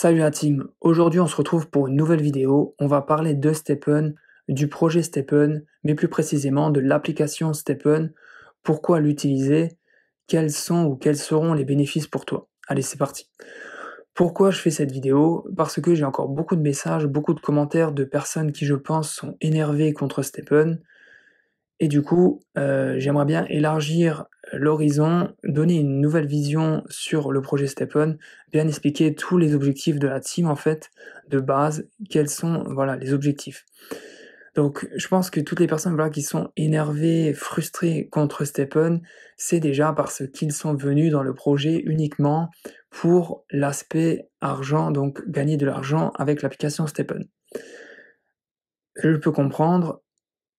Salut la team, aujourd'hui on se retrouve pour une nouvelle vidéo. On va parler de Stepn, du projet Stepn, mais plus précisément de l'application Stepn, pourquoi l'utiliser, quels sont ou quels seront les bénéfices pour toi. Allez, c'est parti. Pourquoi je fais cette vidéo? Parce que j'ai encore beaucoup de messages, beaucoup de commentaires de personnes qui je pense sont énervées contre Stepn, et du coup, j'aimerais bien élargir l'horizon, donner une nouvelle vision sur le projet Stepn, bien expliquer tous les objectifs de la team en fait, de base, quels sont, voilà, les objectifs. Donc je pense que toutes les personnes, voilà, qui sont énervées, frustrées contre Stepn, c'est déjà parce qu'ils sont venus dans le projet uniquement pour l'aspect argent, donc gagner de l'argent avec l'application Stepn. Je peux comprendre.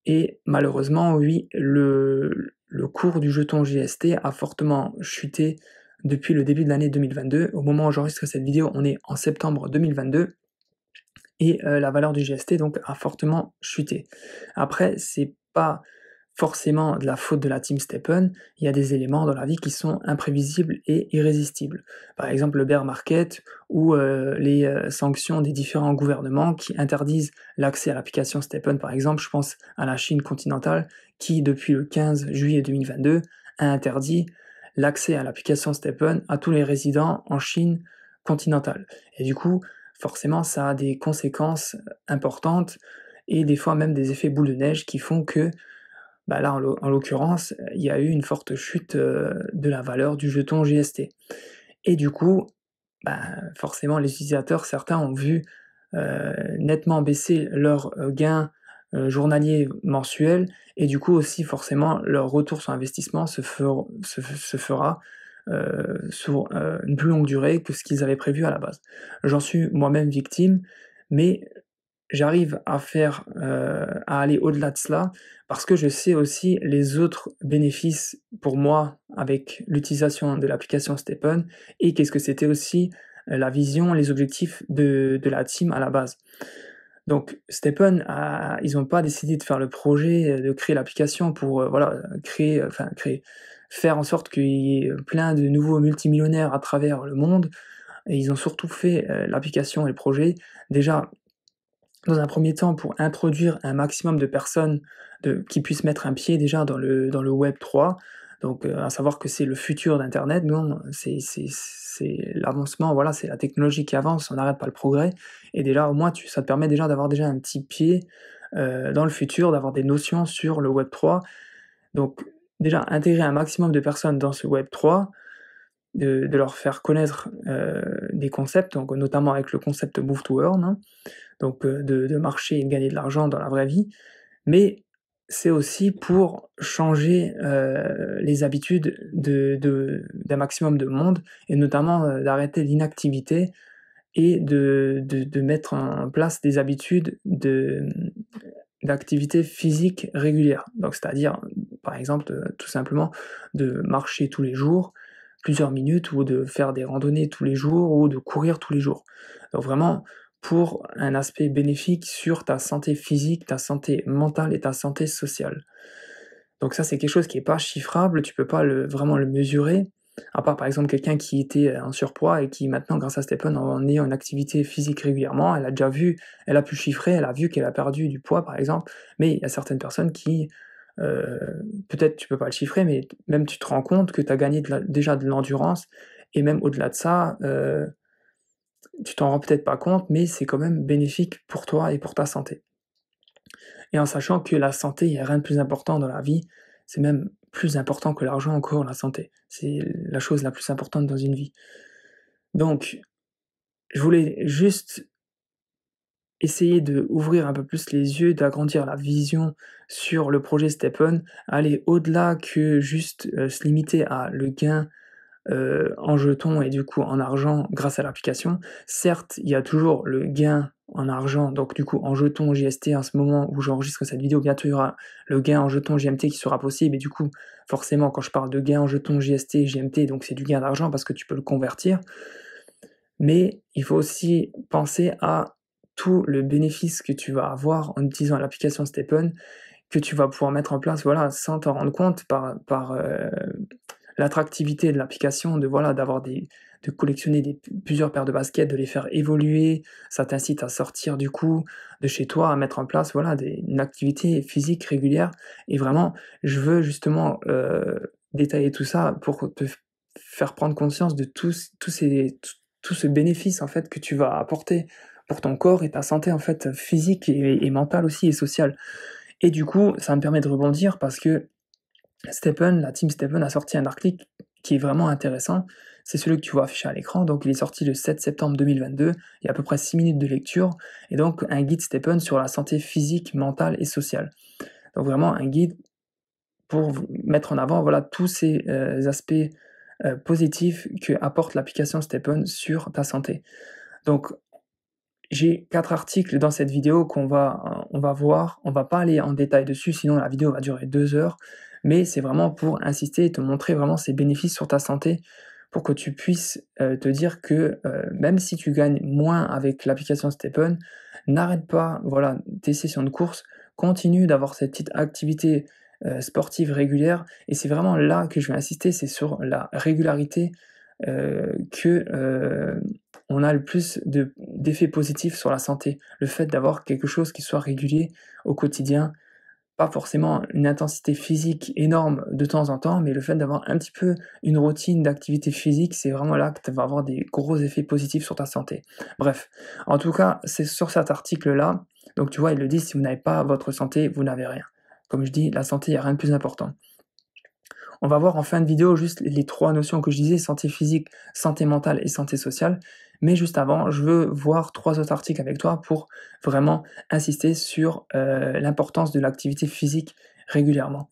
Et malheureusement, oui, le cours du jeton JST a fortement chuté depuis le début de l'année 2022. Au moment où j'enregistre cette vidéo, on est en septembre 2022 et la valeur du GST donc a fortement chuté. Après, c'est pas forcément de la faute de la team Stepn, il y a des éléments dans la vie qui sont imprévisibles et irrésistibles. Par exemple, le bear market ou les sanctions des différents gouvernements qui interdisent l'accès à l'application Stepn. Par exemple, je pense à la Chine continentale qui, depuis le 15 juillet 2022, a interdit l'accès à l'application Stepn à tous les résidents en Chine continentale. Et du coup, forcément, ça a des conséquences importantes et des fois même des effets boule de neige qui font que bah là, en l'occurrence, il y a eu une forte chute, de la valeur du jeton GST. Et du coup, bah, forcément les utilisateurs, certains ont vu, nettement baisser leurs, gains, journaliers mensuels et du coup aussi forcément leur retour sur investissement se fera, sur, une plus longue durée que ce qu'ils avaient prévu à la base. J'en suis moi-même victime, mais j'arrive à faire, à aller au-delà de cela, parce que je sais aussi les autres bénéfices pour moi avec l'utilisation de l'application Stepn et qu'est-ce que c'était aussi, la vision, les objectifs de la team à la base. Donc Stepn ils ont pas décidé de faire le projet, de créer l'application pour, voilà, faire en sorte qu'il y ait plein de nouveaux multimillionnaires à travers le monde et ils ont surtout fait, l'application et le projet déjà dans un premier temps, pour introduire un maximum de personnes qui puissent mettre un pied déjà dans le web 3, donc à savoir que c'est le futur d'internet, non, c'est l'avancement, voilà, c'est la technologie qui avance, on n'arrête pas le progrès et déjà au moins ça te permet déjà d'avoir déjà un petit pied, dans le futur, d'avoir des notions sur le web 3. Donc déjà intégrer un maximum de personnes dans ce web 3, de leur faire connaître, des concepts, donc notamment avec le concept Move to Earn, hein, donc de marcher et de gagner de l'argent dans la vraie vie, mais c'est aussi pour changer, les habitudes d'un maximum de monde et notamment, d'arrêter l'inactivité et de mettre en place des habitudes d'activité physique régulière. Donc c'est-à-dire, par exemple, tout simplement de marcher tous les jours, plusieurs minutes ou de faire des randonnées tous les jours ou de courir tous les jours. Donc vraiment pour un aspect bénéfique sur ta santé physique, ta santé mentale et ta santé sociale. Donc ça, c'est quelque chose qui est pas chiffrable, tu peux pas vraiment le mesurer, à part par exemple quelqu'un qui était en surpoids et qui maintenant grâce à Stepn en ayant une activité physique régulièrement, elle a pu chiffrer, elle a vu qu'elle a perdu du poids par exemple, mais il y a certaines personnes qui, heu, peut-être tu peux pas le chiffrer, mais même tu te rends compte que tu as gagné déjà de l'endurance et même au-delà de ça, tu t'en rends peut-être pas compte, mais c'est quand même bénéfique pour toi et pour ta santé. Et en sachant que la santé, il y a rien de plus important dans la vie, c'est même plus important que l'argent encore, la santé. C'est la chose la plus importante dans une vie. Donc, je voulais juste essayer d'ouvrir un peu plus les yeux, d'agrandir la vision sur le projet Stepn, aller au-delà que juste, se limiter à le gain en jetons et du coup en argent grâce à l'application. Certes, il y a toujours le gain en argent, donc du coup en jetons JST en ce moment où j'enregistre cette vidéo, bientôt il y aura le gain en jetons GMT qui sera possible et du coup forcément quand je parle de gain en jetons JST, GMT, donc c'est du gain d'argent parce que tu peux le convertir. Mais il faut aussi penser à tout le bénéfice que tu vas avoir en utilisant l'application Stepn, que tu vas pouvoir mettre en place, voilà, sans t'en rendre compte l'attractivité de l'application, voilà, de collectionner plusieurs paires de baskets, de les faire évoluer. Ça t'incite à sortir du coup de chez toi, à mettre en place voilà, une activité physique régulière. Et vraiment, je veux justement détailler tout ça pour te faire prendre conscience de tout ce bénéfice en fait que tu vas apporter pour ton corps et ta santé en fait physique et mentale aussi et sociale. Et du coup, ça me permet de rebondir parce que la team Stephen a sorti un article qui est vraiment intéressant. C'est celui que tu vois affiché à l'écran. Donc, il est sorti le 7 septembre 2022. Il y a à peu près 6 minutes de lecture. Et donc, un guide Stephen sur la santé physique, mentale et sociale. Donc, vraiment, un guide pour mettre en avant voilà, tous ces aspects positifs que apporte l'application Stephen sur ta santé. Donc, j'ai 4 articles dans cette vidéo on va voir. On va pas aller en détail dessus, sinon la vidéo va durer 2 heures, mais c'est vraiment pour insister et te montrer vraiment ses bénéfices sur ta santé, pour que tu puisses, te dire que, même si tu gagnes moins avec l'application Stephen, n'arrête pas, voilà, tes sessions de course, continue d'avoir cette petite activité, sportive régulière et c'est vraiment là que je vais insister, c'est sur la régularité, que, on a le plus d'effets positifs sur la santé. Le fait d'avoir quelque chose qui soit régulier au quotidien, pas forcément une intensité physique énorme de temps en temps, mais le fait d'avoir un petit peu une routine d'activité physique, c'est vraiment là que tu vas avoir des gros effets positifs sur ta santé. Bref, en tout cas, c'est sur cet article-là, donc tu vois, ils le disent, si vous n'avez pas votre santé, vous n'avez rien. Comme je dis, la santé, il n'y a rien de plus important. On va voir en fin de vidéo juste les 3 notions que je disais, santé physique, santé mentale et santé sociale. Mais juste avant, je veux voir 3 autres articles avec toi pour vraiment insister sur, l'importance de l'activité physique régulièrement.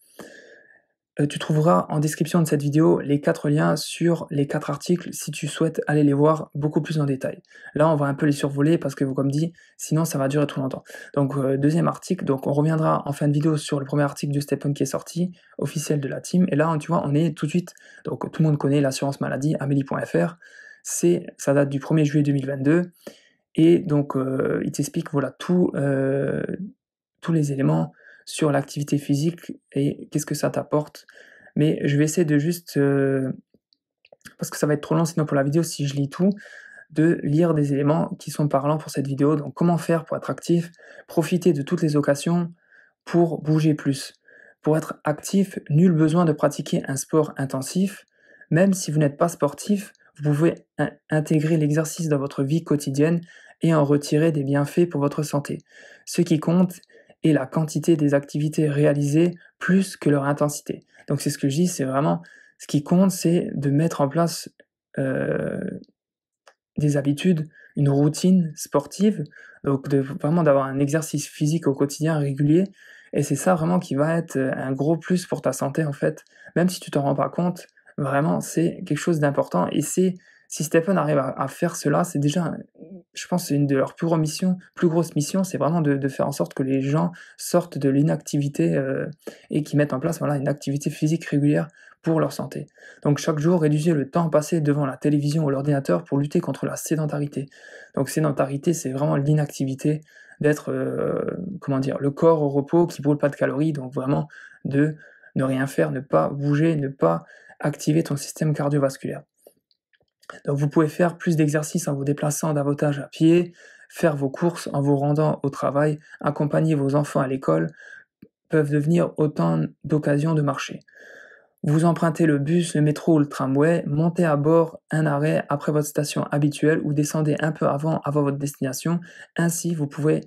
Tu trouveras en description de cette vidéo les 4 liens sur les 4 articles si tu souhaites aller les voir beaucoup plus en détail. Là, on va un peu les survoler parce que comme dit, sinon ça va durer trop longtemps. Donc, 2e article, donc on reviendra en fin de vidéo sur le premier article de Stephen qui est sorti, officiel de la team. Et là, tu vois, on est tout de suite, donc tout le monde connaît l'assurance maladie, Amélie.fr. Ça date du 1er juillet 2022. Et donc, il t'explique voilà tous les éléments sur l'activité physique et qu'est-ce que ça t'apporte. Mais je vais essayer de juste, parce que ça va être trop long sinon pour la vidéo si je lis tout, de lire des éléments qui sont parlants pour cette vidéo. Donc comment faire pour être actif? Profiter de toutes les occasions pour bouger plus. Pour être actif, nul besoin de pratiquer un sport intensif. Même si vous n'êtes pas sportif, vous pouvez intégrer l'exercice dans votre vie quotidienne et en retirer des bienfaits pour votre santé. Ce qui compte est la quantité des activités réalisées plus que leur intensité. Donc c'est ce que je dis, c'est vraiment ce qui compte, c'est de mettre en place des habitudes, une routine sportive, donc vraiment d'avoir un exercice physique au quotidien régulier. Et c'est ça vraiment qui va être un gros plus pour ta santé en fait. Même si tu t'en rends pas compte, vraiment c'est quelque chose d'important. Et si Stephen arrive à faire cela, c'est déjà, je pense, c'est une de leurs plus grosses missions, c'est vraiment de faire en sorte que les gens sortent de l'inactivité et qu'ils mettent en place voilà, une activité physique régulière pour leur santé. Donc chaque jour, réduisez le temps passé devant la télévision ou l'ordinateur pour lutter contre la sédentarité. Donc sédentarité, c'est vraiment l'inactivité, d'être, comment dire, le corps au repos qui brûle pas de calories, donc vraiment de ne rien faire, ne pas bouger, ne pas activer ton système cardiovasculaire. Donc vous pouvez faire plus d'exercices en vous déplaçant davantage à pied, faire vos courses en vous rendant au travail, accompagner vos enfants à l'école, peuvent devenir autant d'occasions de marcher. Vous empruntez le bus, le métro ou le tramway, montez à bord un arrêt après votre station habituelle ou descendez un peu avant votre destination. Ainsi, vous pourrez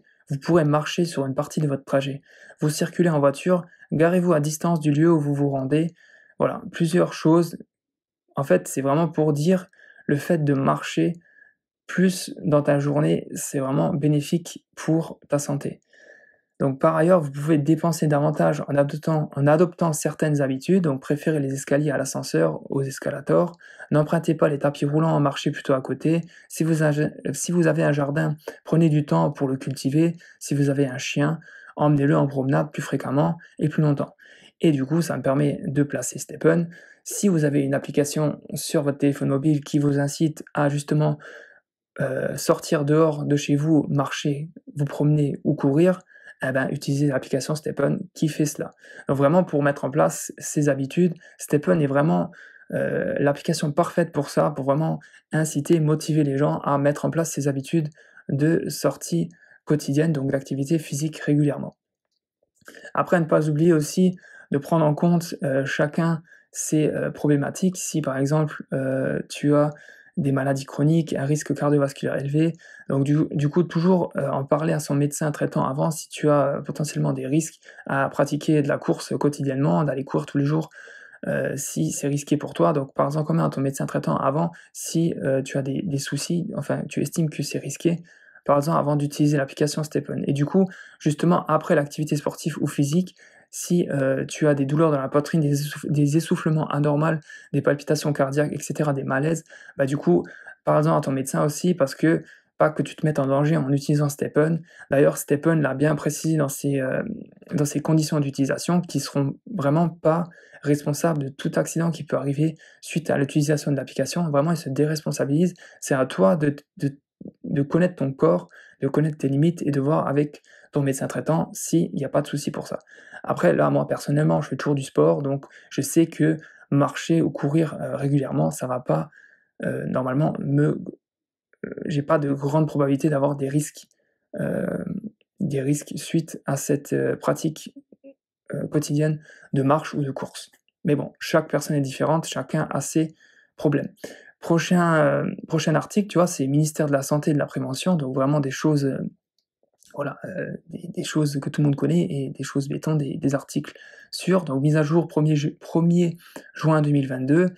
marcher sur une partie de votre trajet. Vous circulez en voiture, garez-vous à distance du lieu où vous vous rendez. Voilà, plusieurs choses. En fait, c'est vraiment pour dire le fait de marcher plus dans ta journée, c'est vraiment bénéfique pour ta santé. Donc par ailleurs, vous pouvez dépenser davantage en adoptant certaines habitudes, donc préférez les escaliers à l'ascenseur, aux escalators, n'empruntez pas les tapis roulants, marchez plutôt à côté. Si vous avez un jardin, prenez du temps pour le cultiver. Si vous avez un chien, emmenez-le en promenade plus fréquemment et plus longtemps. Et du coup, ça me permet de placer Stephen. Si vous avez une application sur votre téléphone mobile qui vous incite à justement sortir dehors de chez vous, marcher, vous promener ou courir, eh ben, utilisez l'application Stephen qui fait cela. Donc vraiment pour mettre en place ces habitudes, Stephen est vraiment l'application parfaite pour ça, pour vraiment inciter, motiver les gens à mettre en place ces habitudes de sortie quotidienne, donc d'activité physique régulièrement. Après, ne pas oublier aussi de prendre en compte, chacun ses, problématiques. Si par exemple, tu as des maladies chroniques, un risque cardiovasculaire élevé, donc du coup toujours, en parler à son médecin traitant avant si tu as, potentiellement des risques à pratiquer de la course quotidiennement, d'aller courir tous les jours, si c'est risqué pour toi. Donc parle-en quand même à ton médecin traitant avant si, tu as des soucis, enfin tu estimes que c'est risqué, parle-en avant d'utiliser l'application Stephen. Et du coup, justement après l'activité sportive ou physique, si, tu as des douleurs dans la poitrine, des essoufflements anormaux, des palpitations cardiaques et cetera, des malaises, bah, du coup, parle-en à ton médecin aussi parce que pas que tu te mettes en danger en utilisant Stephen. D'ailleurs, Stephen l'a bien précisé dans ses conditions d'utilisation qui seront vraiment pas responsables de tout accident qui peut arriver suite à l'utilisation de l'application. Vraiment, il se déresponsabilise. C'est à toi de connaître ton corps, de connaître tes limites et de voir avec ton médecin traitant s'il n'y a pas de souci pour ça. Après, là, moi, personnellement, je fais toujours du sport, donc je sais que marcher ou courir régulièrement, ça va pas normalement j'ai pas de grande probabilité d'avoir euh, des risques suite à cette pratique quotidienne de marche ou de course. Mais bon, chaque personne est différente, chacun a ses problèmes. Prochain article, tu vois, c'est ministère de la santé et de la prévention, donc vraiment des choses, voilà, des choses que tout le monde connaît et des choses béton, des articles sûrs. Donc mise à jour 1er juin 2022.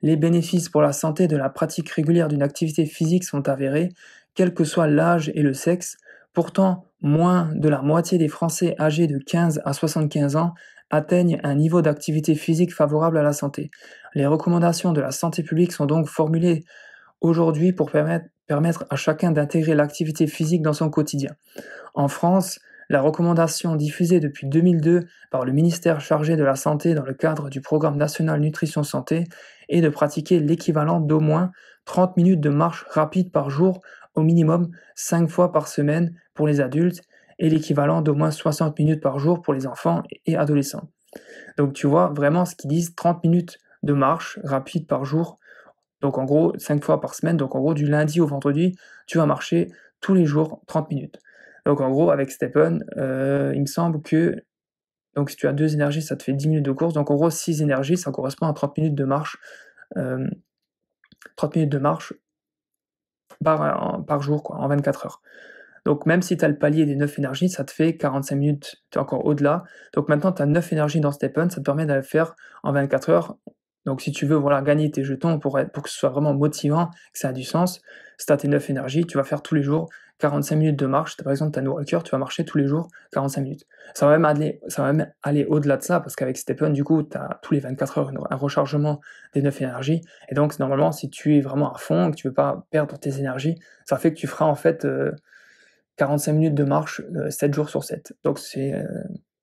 Les bénéfices pour la santé de la pratique régulière d'une activité physique sont avérés, quel que soit l'âge et le sexe. Pourtant, moins de la moitié des Français âgés de 15 à 75 ans atteignent un niveau d'activité physique favorable à la santé. Les recommandations de la santé publique sont donc formulées aujourd'hui pour permettre à chacun d'intégrer l'activité physique dans son quotidien. En France, la recommandation diffusée depuis 2002 par le ministère chargé de la Santé dans le cadre du programme national nutrition santé est de pratiquer l'équivalent d'au moins 30 minutes de marche rapide par jour, au minimum 5 fois par semaine pour les adultes, et l'équivalent d'au moins 60 minutes par jour pour les enfants et adolescents. Donc tu vois vraiment ce qu'ils disent, 30 minutes de marche rapide par jour, donc en gros 5 fois par semaine, donc en gros du lundi au vendredi, tu vas marcher tous les jours 30 minutes. Donc en gros avec Stephen, il me semble que donc si tu as 2 énergies, ça te fait 10 minutes de course, donc en gros 6 énergies, ça correspond à 30 minutes de marche, hem, 30 minutes de marche par jour quoi, en 24 heures. Donc même si tu as le palier des 9 énergies, ça te fait 45 minutes, tu es encore au-delà. Donc maintenant tu as 9 énergies dans Stephen, ça te permet de le faire en 24 heures. Donc si tu veux, voilà, gagner tes jetons pour que ce soit vraiment motivant, que ça a du sens, si tu as tes 9 énergies, tu vas faire tous les jours 45 minutes de marche. Par exemple, tu as walker, tu vas marcher tous les jours 45 minutes. Ça va même aller au-delà de ça, parce qu'avec Stephen, du coup, tu as tous les 24 heures un rechargement des 9 énergies. Et donc, normalement, si tu es vraiment à fond, que tu veux pas perdre tes énergies, ça fait que tu feras en fait 45 minutes de marche 7 jours sur 7. Donc c'est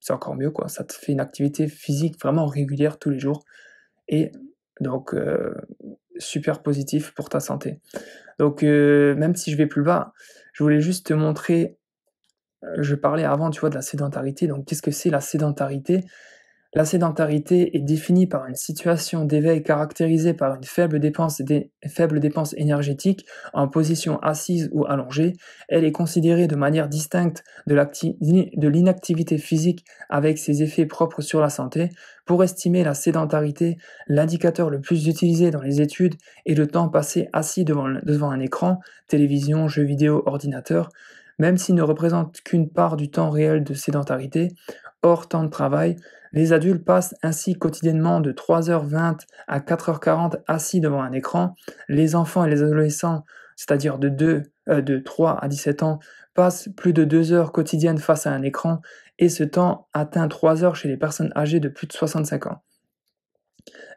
encore mieux, quoi. Ça te fait une activité physique vraiment régulière tous les jours. Et donc super positif pour ta santé. Donc même si je vais plus bas, je voulais juste te montrer, je parlais avant, tu vois, de la sédentarité. Donc qu'est-ce que c'est la sédentarité? La sédentarité est définie par une situation d'éveil caractérisée par une faible dépense énergétique en position assise ou allongée. Elle est considérée de manière distincte de l'inactivité physique avec ses effets propres sur la santé. Pour estimer la sédentarité, l'indicateur le plus utilisé dans les études est le temps passé assis devant un écran, télévision, jeux vidéo, ordinateur. Même s'il ne représente qu'une part du temps réel de sédentarité, hors temps de travail, les adultes passent ainsi quotidiennement de 3h20 à 4h40 assis devant un écran. Les enfants et les adolescents, c'est-à-dire de 3 à 17 ans, passent plus de 2 heures quotidiennes face à un écran et ce temps atteint 3 heures chez les personnes âgées de plus de 65 ans.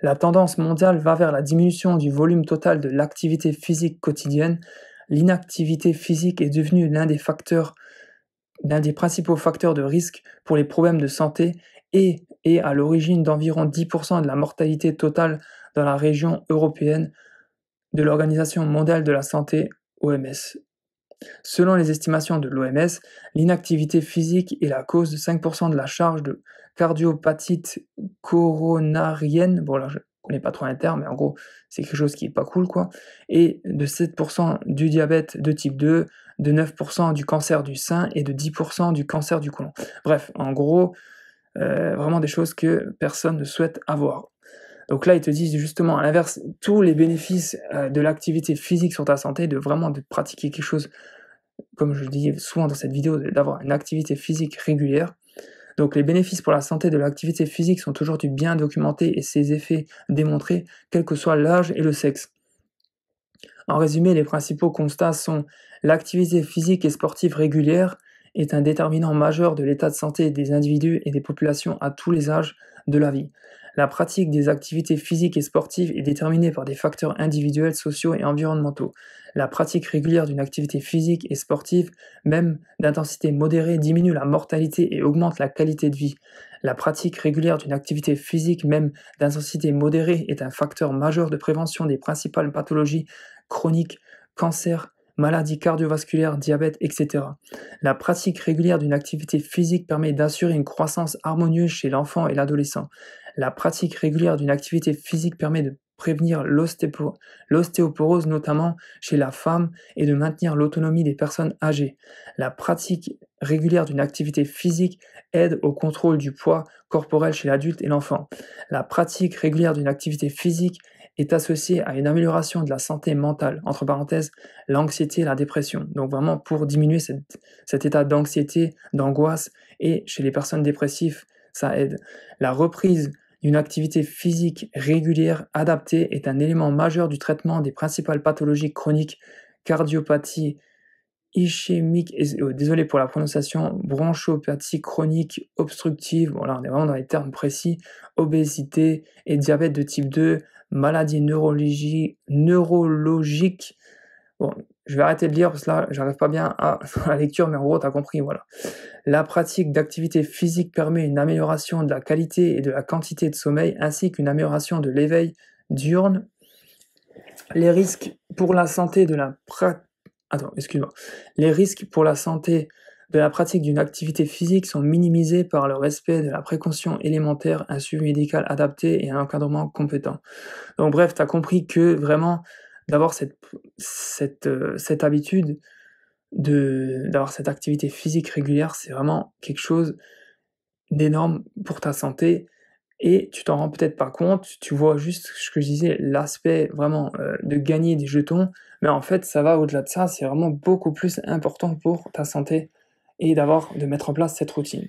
La tendance mondiale va vers la diminution du volume total de l'activité physique quotidienne. L'inactivité physique est devenue l'un des principaux facteurs de risque pour les problèmes de santé et est à l'origine d'environ 10% de la mortalité totale dans la région européenne de l'Organisation mondiale de la santé, OMS. Selon les estimations de l'OMS, l'inactivité physique est la cause de 5% de la charge de cardiopatite coronarienne. Bon, là, je connais pas trop un terme, mais en gros, c'est quelque chose qui est pas cool, quoi. Et de 7% du diabète de type 2, de 9% du cancer du sein et de 10% du cancer du côlon. Bref, en gros, vraiment des choses que personne ne souhaite avoir. Donc là, ils te disent justement à l'inverse, tous les bénéfices de l'activité physique sur ta santé, de pratiquer quelque chose, comme je le dis souvent dans cette vidéo, d'avoir une activité physique régulière. Donc les bénéfices pour la santé de l'activité physique sont aujourd'hui bien documentés et ses effets démontrés, quel que soit l'âge et le sexe. En résumé, les principaux constats sont: l'activité physique et sportive régulière est un déterminant majeur de l'état de santé des individus et des populations à tous les âges de la vie. La pratique des activités physiques et sportives est déterminée par des facteurs individuels, sociaux et environnementaux. La pratique régulière d'une activité physique et sportive, même d'intensité modérée, diminue la mortalité et augmente la qualité de vie. La pratique régulière d'une activité physique, même d'intensité modérée, est un facteur majeur de prévention des principales pathologies chroniques, cancer, maladies cardiovasculaires, diabète, etc. La pratique régulière d'une activité physique permet d'assurer une croissance harmonieuse chez l'enfant et l'adolescent. La pratique régulière d'une activité physique permet de prévenir l'ostéoporose, notamment chez la femme, et de maintenir l'autonomie des personnes âgées. La pratique régulière d'une activité physique aide au contrôle du poids corporel chez l'adulte et l'enfant. La pratique régulière d'une activité physique est associée à une amélioration de la santé mentale, entre parenthèses, l'anxiété et la dépression. Donc vraiment pour diminuer cet état d'anxiété, d'angoisse, et chez les personnes dépressives, ça aide. La reprise d'une activité physique régulière adaptée est un élément majeur du traitement des principales pathologies chroniques, cardiopathie ischémique, désolé pour la prononciation, bronchopathie chronique obstructive, bon là on est vraiment dans les termes précis, obésité et diabète de type 2, maladies neurologiques. Bon, je vais arrêter de lire parce que là, j'arrive pas bien à la lecture, mais en gros, tu as compris, voilà. La pratique d'activité physique permet une amélioration de la qualité et de la quantité de sommeil, ainsi qu'une amélioration de l'éveil diurne. Les risques pour la santé de la Les risques pour la santé de la pratique d'une activité physique sont minimisés par le respect de la précaution élémentaire, un suivi médical adapté et un encadrement compétent. Donc bref, tu as compris que vraiment d'avoir cette habitude d'avoir cette activité physique régulière, c'est vraiment quelque chose d'énorme pour ta santé et tu t'en rends peut-être pas compte, tu vois juste ce que je disais, l'aspect vraiment, de gagner des jetons, mais en fait, ça va au-delà de ça, c'est vraiment beaucoup plus important pour ta santé et de mettre en place cette routine.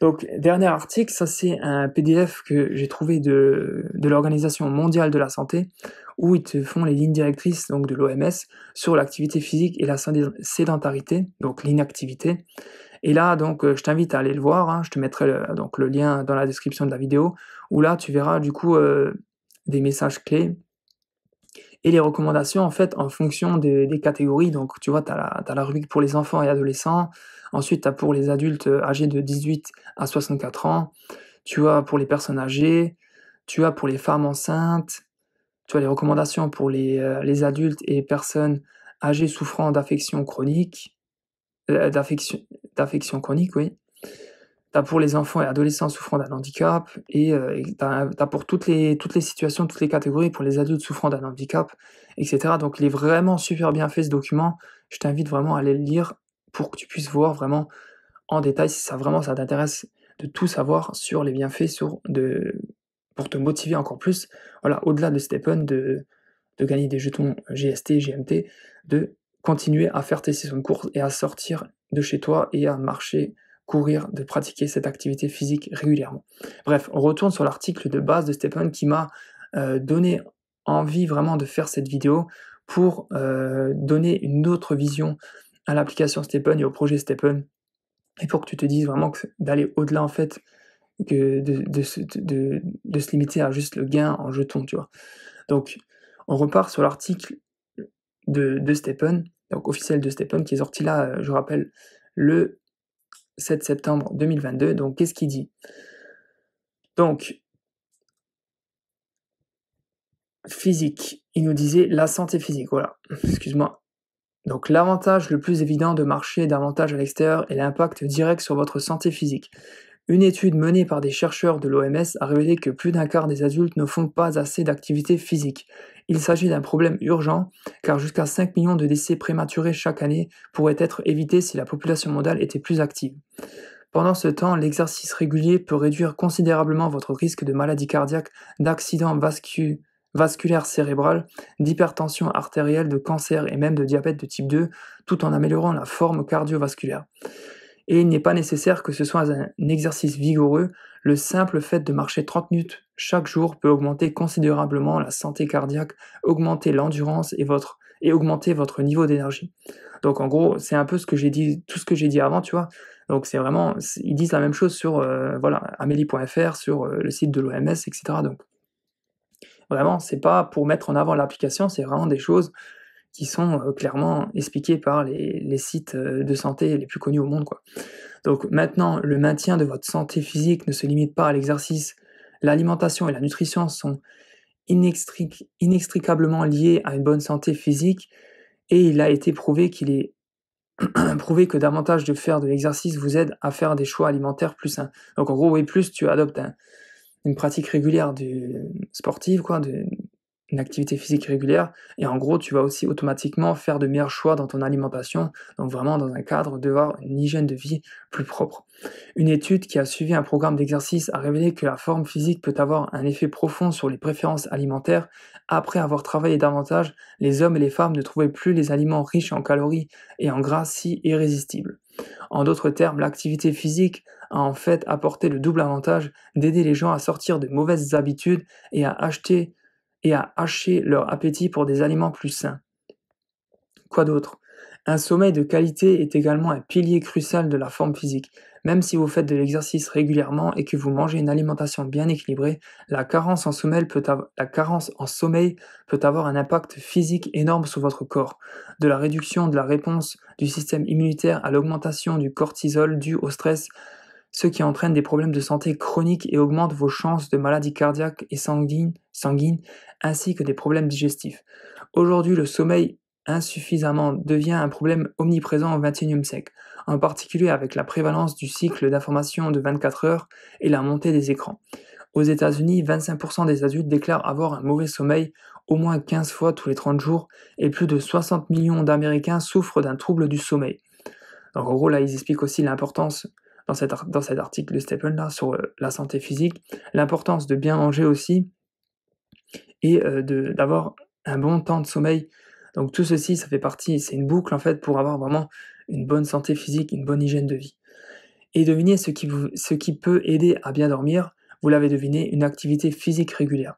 Donc, dernier article, ça c'est un PDF que j'ai trouvé de l'Organisation mondiale de la santé, où ils te font les lignes directrices donc de l'OMS sur l'activité physique et la sédentarité, donc l'inactivité. Et là, donc, je t'invite à aller le voir, hein, je te mettrai le lien dans la description de la vidéo, où là, tu verras du coup des messages clés et les recommandations en fait en fonction des catégories. Donc, tu vois, tu as la rubrique pour les enfants et adolescents, ensuite tu as pour les adultes âgés de 18 à 64 ans, tu as pour les personnes âgées, tu as pour les femmes enceintes, tu as les recommandations pour les adultes et personnes âgées souffrant d'affections chroniques, d'affections chroniques, oui. Tu as pour les enfants et adolescents souffrant d'un handicap et tu as pour toutes les situations, toutes les catégories, pour les adultes souffrant d'un handicap et cetera. Donc il est vraiment super bien fait ce document. Je t'invite vraiment à aller le lire pour que tu puisses voir vraiment en détail si ça t'intéresse de tout savoir sur les bienfaits pour te motiver encore plus, voilà, au-delà de Stephen, de gagner des jetons GST, GMT, de continuer à faire tes sessions de course et à sortir de chez toi et à marcher, courir, de pratiquer cette activité physique régulièrement. Bref, on retourne sur l'article de base de Stephen qui m'a donné envie vraiment de faire cette vidéo pour donner une autre vision à l'application Stephen et au projet Stephen et pour que tu te dises vraiment d'aller au-delà en fait que de se limiter à juste le gain en jetons, tu vois. Donc, on repart sur l'article de Stephen, donc officiel de Stephen, qui est sorti là, je rappelle, le 7 septembre 2022. Donc, qu'est-ce qu'il dit? Donc, physique, il nous disait la santé physique, voilà, excuse-moi. Donc l'avantage le plus évident de marcher davantage à l'extérieur est l'impact direct sur votre santé physique. Une étude menée par des chercheurs de l'OMS a révélé que plus d'un quart des adultes ne font pas assez d'activité physique. Il s'agit d'un problème urgent, car jusqu'à 5 millions de décès prématurés chaque année pourraient être évités si la population mondiale était plus active. Pendant ce temps, l'exercice régulier peut réduire considérablement votre risque de maladie cardiaque, d'accident vasculaire cérébral, d'hypertension artérielle, de cancer et même de diabète de type 2, tout en améliorant la forme cardiovasculaire. Et il n'est pas nécessaire que ce soit un exercice vigoureux, le simple fait de marcher 30 minutes chaque jour peut augmenter considérablement la santé cardiaque, augmenter l'endurance et augmenter votre niveau d'énergie. Donc en gros, c'est un peu ce que j'ai dit, tout ce que j'ai dit avant, tu vois. Donc c'est vraiment, ils disent la même chose sur voilà, amélie.fr, sur le site de l'OMS, etc. Donc vraiment, c'est pas pour mettre en avant l'application, c'est vraiment des choses qui sont clairement expliquées par les sites de santé les plus connus au monde, quoi. Donc maintenant, le maintien de votre santé physique ne se limite pas à l'exercice. L'alimentation et la nutrition sont inextricablement liées à une bonne santé physique et il a été prouvé qu'il est prouvé que davantage de faire de l'exercice vous aide à faire des choix alimentaires plus sains. Donc en gros, oui, plus tu adoptes une pratique régulière sportive, quoi, une activité physique régulière, et en gros, tu vas aussi automatiquement faire de meilleurs choix dans ton alimentation, donc vraiment dans un cadre d'avoir une hygiène de vie plus propre. Une étude qui a suivi un programme d'exercice a révélé que la forme physique peut avoir un effet profond sur les préférences alimentaires. Après avoir travaillé davantage, les hommes et les femmes ne trouvaient plus les aliments riches en calories et en gras si irrésistibles. En d'autres termes, l'activité physique a en fait apporté le double avantage d'aider les gens à sortir de mauvaises habitudes et à hacher leur appétit pour des aliments plus sains. Quoi d'autre? Un sommeil de qualité est également un pilier crucial de la forme physique. Même si vous faites de l'exercice régulièrement et que vous mangez une alimentation bien équilibrée, la carence en sommeil peut avoir un impact physique énorme sur votre corps. De la réduction de la réponse du système immunitaire à l'augmentation du cortisol dû au stress, ce qui entraîne des problèmes de santé chroniques et augmente vos chances de maladies cardiaques et sanguines ainsi que des problèmes digestifs. Aujourd'hui, le sommeil insuffisamment devient un problème omniprésent au XXIe siècle, en particulier avec la prévalence du cycle d'information de 24 heures et la montée des écrans. Aux États-Unis, 25% des adultes déclarent avoir un mauvais sommeil au moins 15 fois tous les 30 jours et plus de 60 millions d'Américains souffrent d'un trouble du sommeil. Donc en gros, là, ils expliquent aussi l'importance, dans cet article de Stephen, là, sur la santé physique, l'importance de bien manger aussi et d'avoir un bon temps de sommeil. Donc tout ceci, ça fait partie, c'est une boucle en fait pour avoir vraiment une bonne santé physique, une bonne hygiène de vie. Et devinez ce qui peut aider à bien dormir, vous l'avez deviné, une activité physique régulière.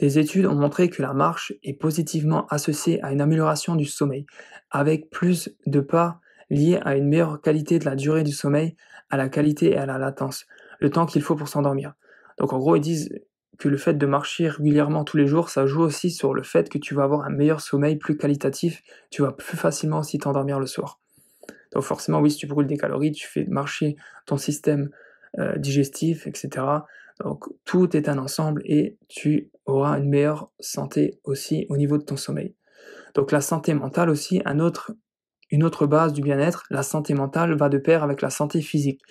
Des études ont montré que la marche est positivement associée à une amélioration du sommeil, avec plus de pas liés à une meilleure qualité de la durée du sommeil, à la qualité et à la latence, le temps qu'il faut pour s'endormir. Donc en gros, ils disent que le fait de marcher régulièrement tous les jours, ça joue aussi sur le fait que tu vas avoir un meilleur sommeil plus qualitatif, tu vas plus facilement aussi t'endormir le soir. Donc forcément, oui, si tu brûles des calories, tu fais marcher ton système digestif, etc. Donc tout est un ensemble et tu auras une meilleure santé aussi au niveau de ton sommeil. Donc la santé mentale aussi, une autre base du bien-être, la santé mentale va de pair avec la santé physique.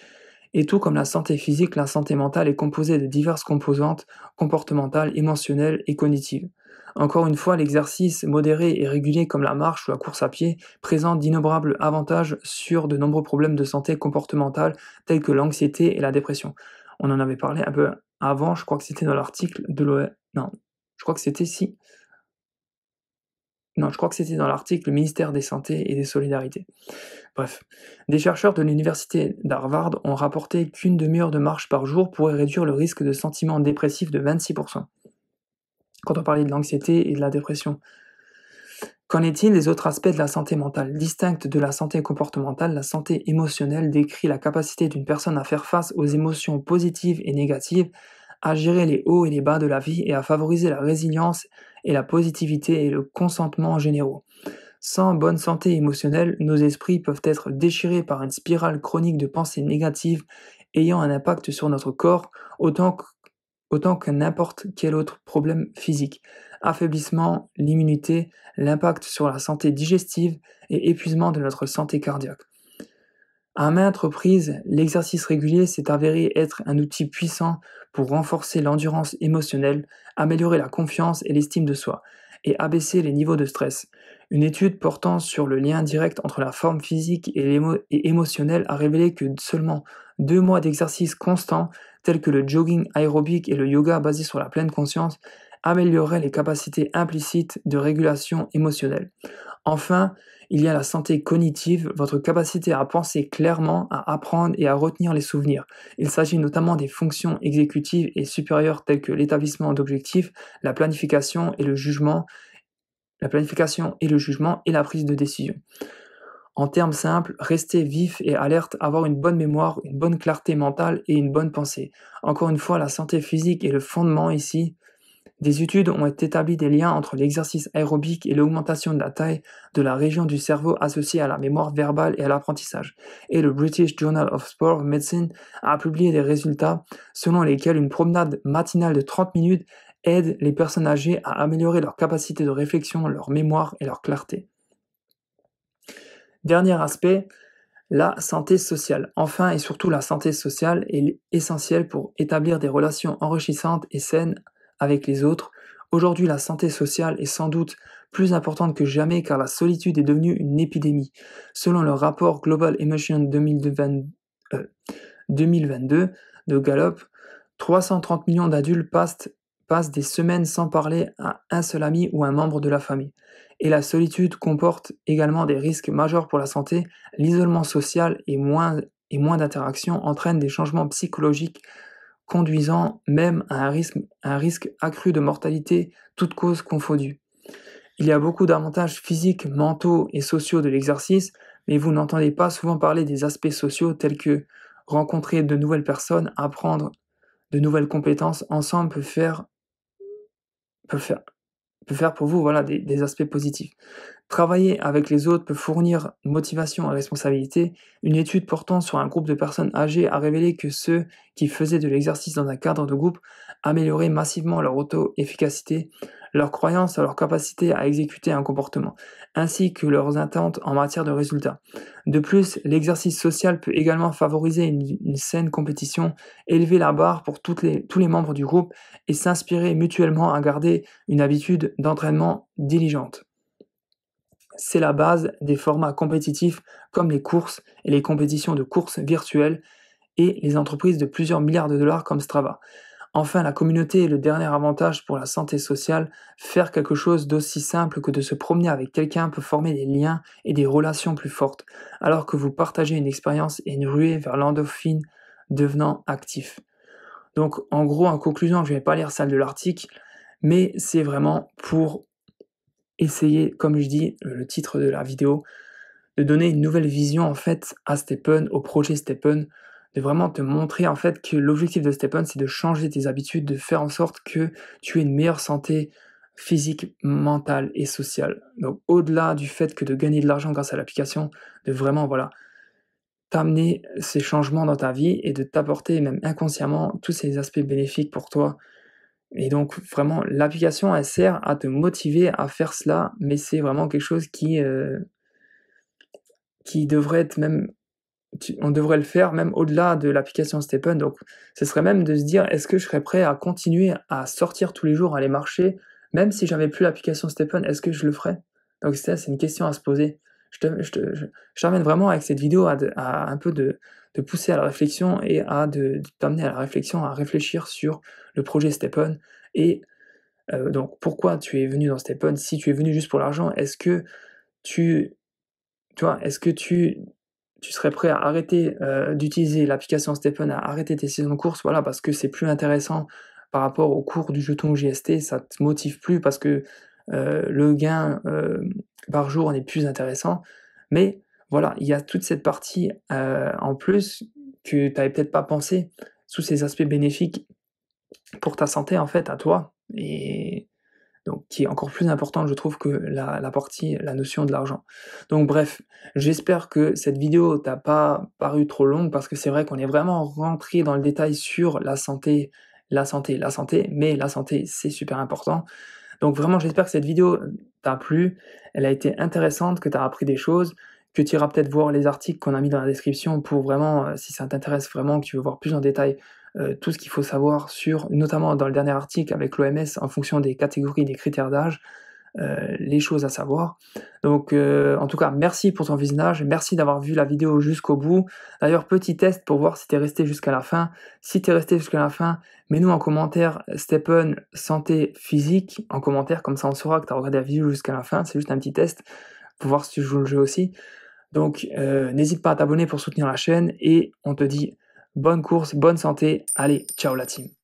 Et tout comme la santé physique, la santé mentale est composée de diverses composantes comportementales, émotionnelles et cognitives. Encore une fois, l'exercice modéré et régulier comme la marche ou la course à pied présente d'innombrables avantages sur de nombreux problèmes de santé comportementale tels que l'anxiété et la dépression. On en avait parlé un peu avant, je crois que c'était dans l'article de l'OE. Non, je crois que c'était si. Non, je crois que c'était dans l'article ministère des Santé et des Solidarités. Bref, des chercheurs de l'université d'Harvard ont rapporté qu'une demi-heure de marche par jour pourrait réduire le risque de sentiments dépressifs de 26%. Quand on parlait de l'anxiété et de la dépression. Qu'en est-il des autres aspects de la santé mentale? Distincte de la santé comportementale, la santé émotionnelle décrit la capacité d'une personne à faire face aux émotions positives et négatives, à gérer les hauts et les bas de la vie et à favoriser la résilience et la positivité et le consentement généraux. Sans bonne santé émotionnelle, nos esprits peuvent être déchirés par une spirale chronique de pensées négatives ayant un impact sur notre corps autant autant que n'importe quel autre problème physique. Affaiblissement, l'immunité, l'impact sur la santé digestive et épuisement de notre santé cardiaque. À maintes reprises, l'exercice régulier s'est avéré être un outil puissant pour renforcer l'endurance émotionnelle, améliorer la confiance et l'estime de soi, et abaisser les niveaux de stress. Une étude portant sur le lien direct entre la forme physique et émotionnelle a révélé que seulement 2 mois d'exercice constant, tels que le jogging aérobique et le yoga basé sur la pleine conscience, amélioraient les capacités implicites de régulation émotionnelle. Enfin, il y a la santé cognitive, votre capacité à penser clairement, à apprendre et à retenir les souvenirs. Il s'agit notamment des fonctions exécutives et supérieures telles que l'établissement d'objectifs, la planification et le jugement, et la prise de décision. En termes simples, rester vif et alerte, avoir une bonne mémoire, une bonne clarté mentale et une bonne pensée. Encore une fois, la santé physique est le fondement ici. Des études ont établi des liens entre l'exercice aérobique et l'augmentation de la taille de la région du cerveau associée à la mémoire verbale et à l'apprentissage. Et le British Journal of Sport Medicine a publié des résultats selon lesquels une promenade matinale de 30 minutes aide les personnes âgées à améliorer leur capacité de réflexion, leur mémoire et leur clarté. Dernier aspect, la santé sociale. Enfin et surtout, la santé sociale est essentielle pour établir des relations enrichissantes et saines avec les autres. Aujourd'hui, la santé sociale est sans doute plus importante que jamais car la solitude est devenue une épidémie. Selon le rapport Global Emotion 2022 de Gallup, 330 millions d'adultes passent des semaines sans parler à un seul ami ou un membre de la famille. Et la solitude comporte également des risques majeurs pour la santé. L'isolement social et moins d'interactions entraînent des changements psychologiques conduisant même à un risque accru de mortalité, toutes causes confondues. Il y a beaucoup d'avantages physiques, mentaux et sociaux de l'exercice, mais vous n'entendez pas souvent parler des aspects sociaux tels que rencontrer de nouvelles personnes, apprendre de nouvelles compétences ensemble peut faire, peut faire pour vous voilà, des aspects positifs. Travailler avec les autres peut fournir motivation et responsabilité. Une étude portant sur un groupe de personnes âgées a révélé que ceux qui faisaient de l'exercice dans un cadre de groupe amélioraient massivement leur auto-efficacité, leur croyance à leur capacité à exécuter un comportement, ainsi que leurs attentes en matière de résultats. De plus, l'exercice social peut également favoriser une saine compétition, élever la barre pour tous les membres du groupe et s'inspirer mutuellement à garder une habitude d'entraînement diligente. C'est la base des formats compétitifs comme les courses et les compétitions de courses virtuelles et les entreprises de plusieurs milliards de dollars comme Strava. Enfin, la communauté est le dernier avantage pour la santé sociale. Faire quelque chose d'aussi simple que de se promener avec quelqu'un peut former des liens et des relations plus fortes, alors que vous partagez une expérience et une ruée vers l'endorphine devenant actif. Donc, en gros, en conclusion, je ne vais pas lire celle de l'article, mais c'est vraiment pour essayer, comme je dis, le titre de la vidéo, de donner une nouvelle vision en fait à Stephen, au projet Stephen, de vraiment te montrer en fait que l'objectif de Stephen, c'est de changer tes habitudes, de faire en sorte que tu aies une meilleure santé physique, mentale et sociale. Donc au-delà du fait que de gagner de l'argent grâce à l'application, de vraiment voilà, t'amener ces changements dans ta vie et de t'apporter même inconsciemment tous ces aspects bénéfiques pour toi. Et donc vraiment l'application elle sert à te motiver à faire cela, mais c'est vraiment quelque chose qui devrait être même on devrait le faire même au-delà de l'application Stephen, donc ce serait même de se dire: «Est-ce que je serais prêt à continuer à sortir tous les jours, à aller marcher, même si j'avais plus l'application Stephen, est-ce que je le ferais?» Donc ça, c'est une question à se poser. Je t'amène vraiment avec cette vidéo à un peu de pousser à la réflexion et de t'amener à la réflexion, à réfléchir sur le projet Stephen et donc pourquoi tu es venu dans Stephen? Si tu es venu juste pour l'argent, est-ce que tu tu vois, est-ce que tu serais prêt à arrêter, d'utiliser l'application Stephen, à arrêter tes saisons de course, voilà, parce que c'est plus intéressant par rapport au cours du jeton GST, ça te motive plus parce que, le gain, par jour n'est plus intéressant. Mais voilà, il y a toute cette partie, en plus que tu avais peut-être pas pensé, sous ces aspects bénéfiques pour ta santé, en fait, à toi et donc qui est encore plus importante, je trouve, que la notion de l'argent. Donc bref, j'espère que cette vidéo t'a pas paru trop longue parce que c'est vrai qu'on est vraiment rentré dans le détail sur la santé la santé, mais la santé, c'est super important. Donc vraiment, j'espère que cette vidéo t'a plu, elle a été intéressante, que tu as appris des choses, que tu iras peut-être voir les articles qu'on a mis dans la description pour vraiment, si ça t'intéresse vraiment, que tu veux voir plus en détail, tout ce qu'il faut savoir sur notamment dans le dernier article avec l'OMS en fonction des catégories, des critères d'âge, les choses à savoir. Donc en tout cas, merci pour ton visionnage, merci d'avoir vu la vidéo jusqu'au bout. D'ailleurs, petit test pour voir si tu es resté jusqu'à la fin. Si tu es resté jusqu'à la fin, mets-nous en commentaire Stephen santé physique, en commentaire, comme ça on saura que tu as regardé la vidéo jusqu'à la fin. C'est juste un petit test pour voir si tu joues le jeu aussi. Donc n'hésite pas à t'abonner pour soutenir la chaîne et on te dit bonne course, bonne santé. Allez, ciao la team.